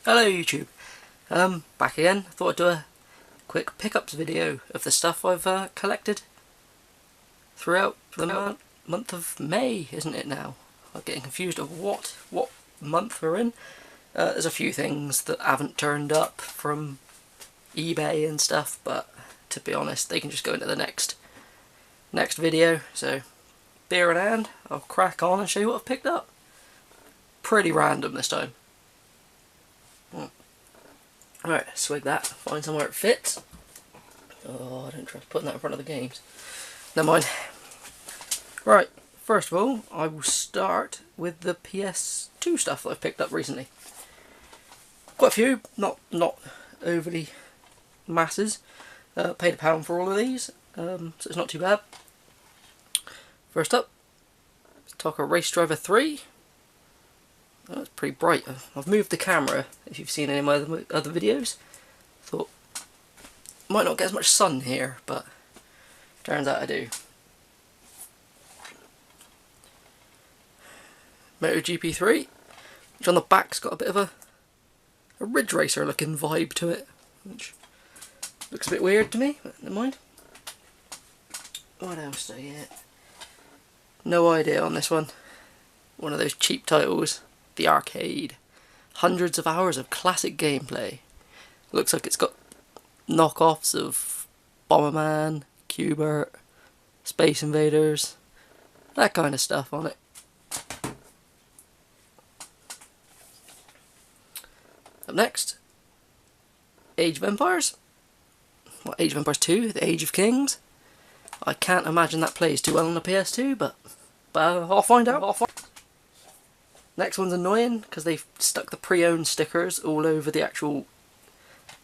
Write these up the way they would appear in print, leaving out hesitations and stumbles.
Hello YouTube, back again. Thought I'd do a quick pickups video of the stuff I've collected throughout the month of May, isn't it now? I'm getting confused of what month we're in. There's a few things that haven't turned up from eBay and stuff, but to be honest they can just go into the next video, so bear in hand, I'll crack on and show you what I've picked up. Pretty random this time. Alright, swig that, find somewhere it fits. Oh, I don't trust putting that in front of the games. Never mind. Right, first of all, I will start with the PS2 stuff that I've picked up recently. Quite a few, not overly masses. Paid £1 for all of these, so it's not too bad. First up, TOCA Race Driver 3. Oh, it's pretty bright. I've moved the camera, if you've seen any of my other videos. Thought, might not get as much sun here, but turns out I do. MotoGP 3, which on the back's got a bit of a Ridge Racer looking vibe to it, which looks a bit weird to me, but never mind. What else do I get? No idea on this one. One of those cheap titles. The Arcade. Hundreds of hours of classic gameplay. Looks like it's got knockoffs of Bomberman, Q*bert, Space Invaders, that kind of stuff on it. Up next, Age of Empires. Well, Age of Empires 2, The Age of Kings. I can't imagine that plays too well on the PS2, but I'll find out. Next one's annoying because they've stuck the pre-owned stickers all over the actual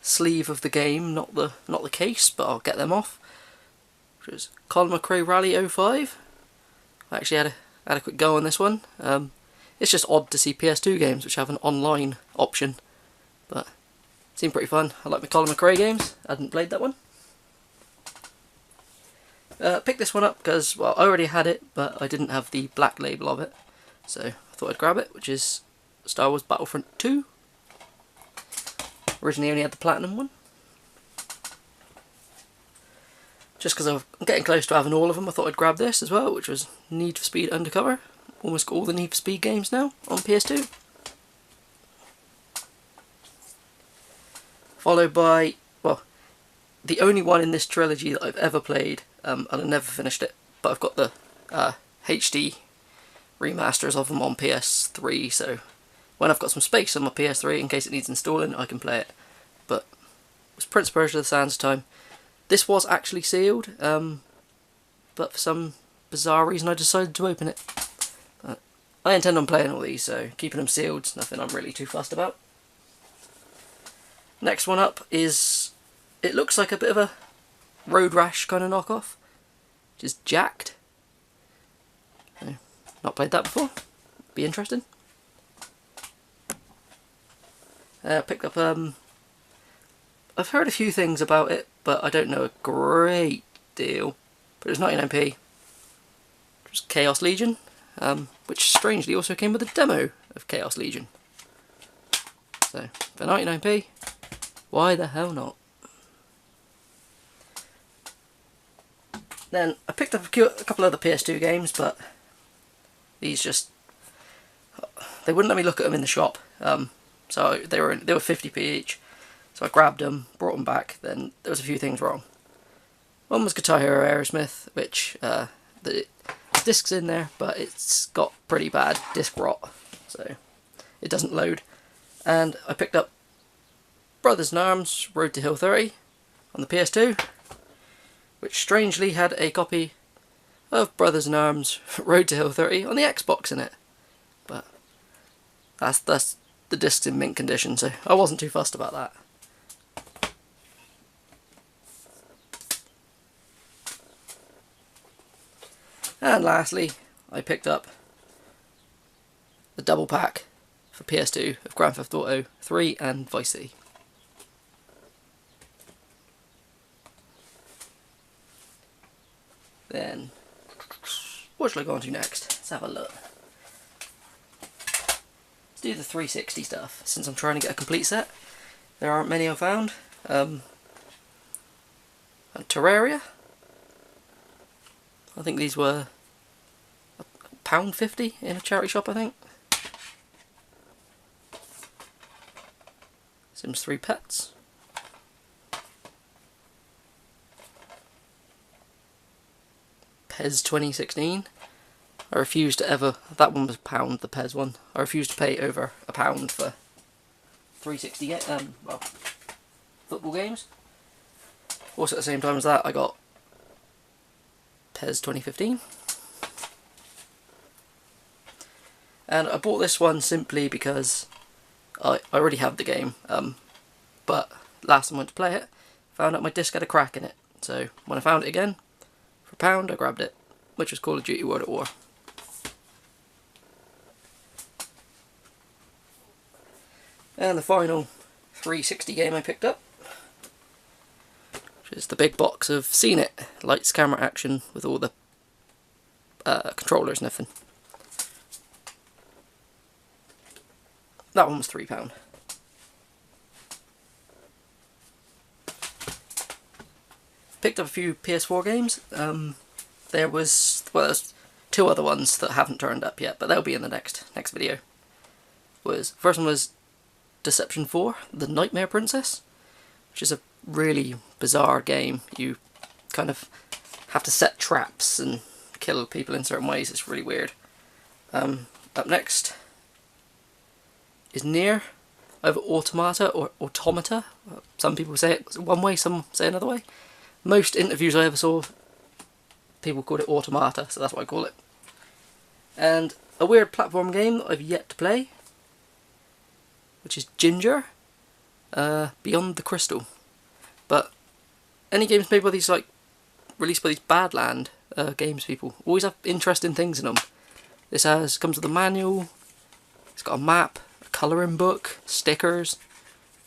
sleeve of the game, not the case, but I'll get them off. Which is Colin McRae Rally 05. I actually had a quick go on this one. It's just odd to see PS2 games which have an online option, but it seemed pretty fun. I like my Colin McRae games. I hadn't played that one. Picked this one up because, well, I already had it, but I didn't have the black label of it, so I thought I'd grab it, which is Star Wars Battlefront 2. Originally only had the platinum one. Just because I'm getting close to having all of them, I thought I'd grab this as well, which was Need for Speed Undercover. Almost got all the Need for Speed games now on PS2. Followed by, well, the only one in this trilogy that I've ever played, and I've never finished it, but I've got the HD remasters of them on PS3, so when I've got some space on my PS3 in case it needs installing, I can play it. But it was Prince of Persia: The Sands of Time. This was actually sealed, but for some bizarre reason I decided to open it. But I intend on playing all these, so keeping them sealed is nothing I'm really too fussed about. Next one up is, it looks like a bit of a Road Rash kind of knockoff, which is Jacked. So, not played that before, be interesting. Picked up, I've heard a few things about it, but I don't know a great deal. But it was 99p. It was Chaos Legion, which strangely also came with a demo of Chaos Legion. So, for 99p, why the hell not? Then I picked up a couple other PS2 games, but these just, they wouldn't let me look at them in the shop. So they were 50p each. So I grabbed them, brought them back. Then there was a few things wrong. One was Guitar Hero Aerosmith, which the disc's in there, but it's got pretty bad disc rot, so it doesn't load. And I picked up Brothers in Arms Road to Hill 30 on the PS2, which strangely had a copy of Brothers in Arms Road to Hill 30 on the Xbox in it. But that's the disc's in mint condition, so I wasn't too fussed about that. And lastly, I picked up the double pack for PS2 of Grand Theft Auto 3 and Vice City. Then, what shall I go on to next? Let's have a look. Let's do the 360 stuff, since I'm trying to get a complete set. There aren't many I've found. And Terraria. I think these were £1.50 in a charity shop, I think. Sims 3 Pets. PES 2016. I refuse to ever, that one was £1, the PES one. I refuse to pay over £1 for 360 well, football games. Also at the same time as that I got PES 2015. And I bought this one simply because I already have the game, but last time I went to play it, found out my disc had a crack in it. So when I found it again, for £1 I grabbed it, which was Call of Duty World at War. And the final 360 game I picked up, which is the big box of Seen It, lights, camera, action, with all the controllers and everything. That one was £3. Picked up a few PS4 games. There's 2 other ones that haven't turned up yet, but they'll be in the next video. First one was Deception 4, The Nightmare Princess, which is a really bizarre game. You kind of have to set traps and kill people in certain ways. It's really weird. Up next is Nier Automata, or Automata. Some people say it one way, some say another way. Most interviews I ever saw, people called it Automata, so that's what I call it. And a weird platform game that I've yet to play, which is Ginger, Beyond the Crystal. But any games made by these, like, released by these Badland games people, always have interesting things in them. This comes with a manual, it's got a map, a colouring book, stickers.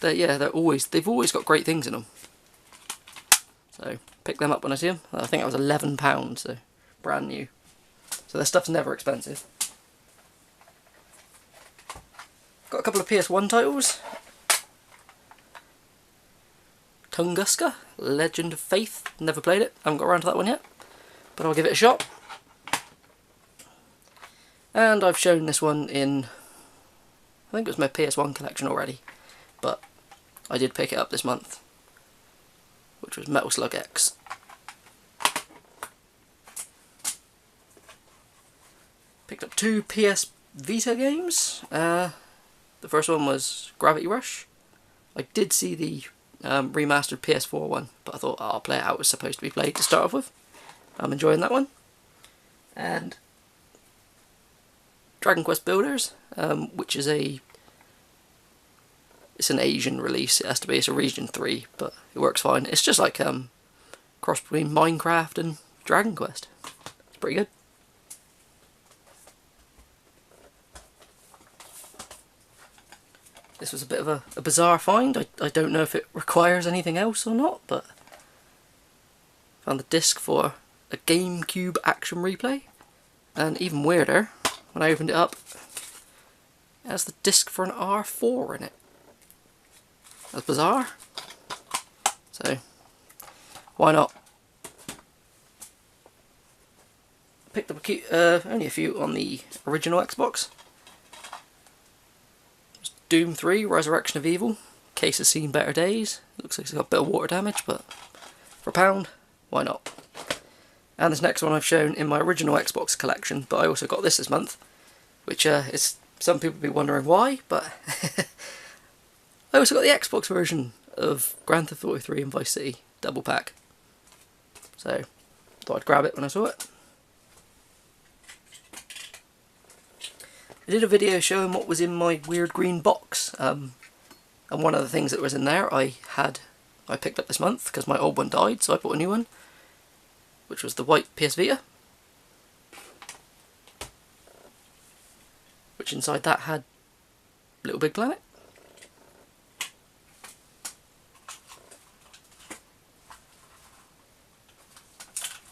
They've always got great things in them. So pick them up when I see them. I think that was £11, so brand new. So their stuff's never expensive. Got a couple of PS1 titles. Tunguska, Legend of Faith. Never played it, haven't got around to that one yet, but I'll give it a shot. And I've shown this one in, I think it was my PS1 collection already, but I did pick it up this month, which was Metal Slug X. Picked up 2 PS Vita games. The first one was Gravity Rush. I did see the remastered PS4 one, but I thought, I'll play it how it was supposed to be played to start off with. I'm enjoying that one. And Dragon Quest Builders, which is it's an Asian release. It has to be. It's a Region 3, but it works fine. It's just like cross between Minecraft and Dragon Quest. It's pretty good. This was a bit of a bizarre find. I don't know if it requires anything else or not, but found the disc for a GameCube Action Replay, and even weirder, when I opened it up, it has the disc for an R4 in it. That's bizarre. So, why not? Picked up only a few on the original Xbox. Doom 3, Resurrection of Evil. Case has seen better days. Looks like it's got a bit of water damage, but for £1, why not? And this next one I've shown in my original Xbox collection, but I also got this month, which is, some people will be wondering why, but I also got the Xbox version of Grand Theft Auto 3 and Vice City double pack. So, thought I'd grab it when I saw it. I did a video showing what was in my weird green box, and one of the things that was in there I picked up this month because my old one died, so I bought a new one, which was the white PS Vita, which inside that had Little Big Planet.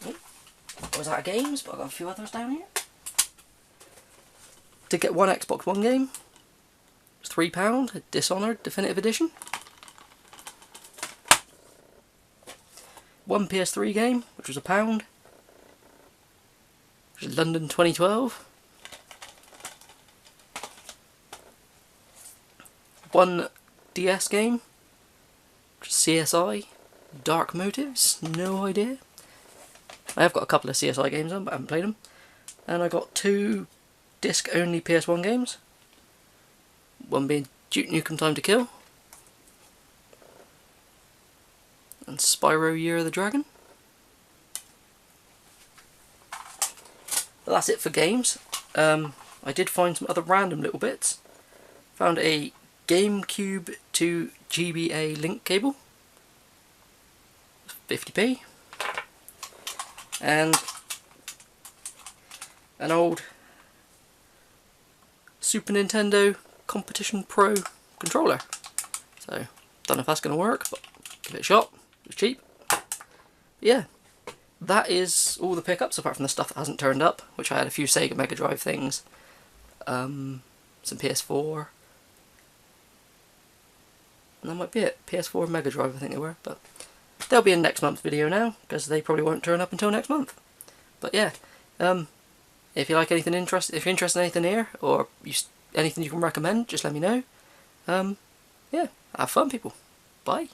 Oh, I was out of games, but I've got a few others down here. Did get one Xbox One game, It's £3, Dishonored Definitive Edition. One PS3 game, which was £1, which is London 2012. One DS game, which is CSI Dark Motives, no idea. I have got a couple of CSI games on, but I haven't played them. And I got 2 disc-only PS1 games. One being Duke Nukem Time to Kill, and Spyro Year of the Dragon. But that's it for games. I did find some other random little bits. Found a GameCube to GBA link cable, 50p, and an old Super Nintendo Competition Pro controller. So, don't know if that's going to work, but give it a shot. It was cheap. But yeah, that is all the pickups, apart from the stuff that hasn't turned up, which I had a few Sega Mega Drive things, some PS4, and that might be it. PS4 and Mega Drive, I think they were, but they'll be in next month's video now, because they probably won't turn up until next month. But yeah, if you like anything interesting, if you're interested in anything here, or anything you can recommend, just let me know. Yeah, have fun, people. Bye.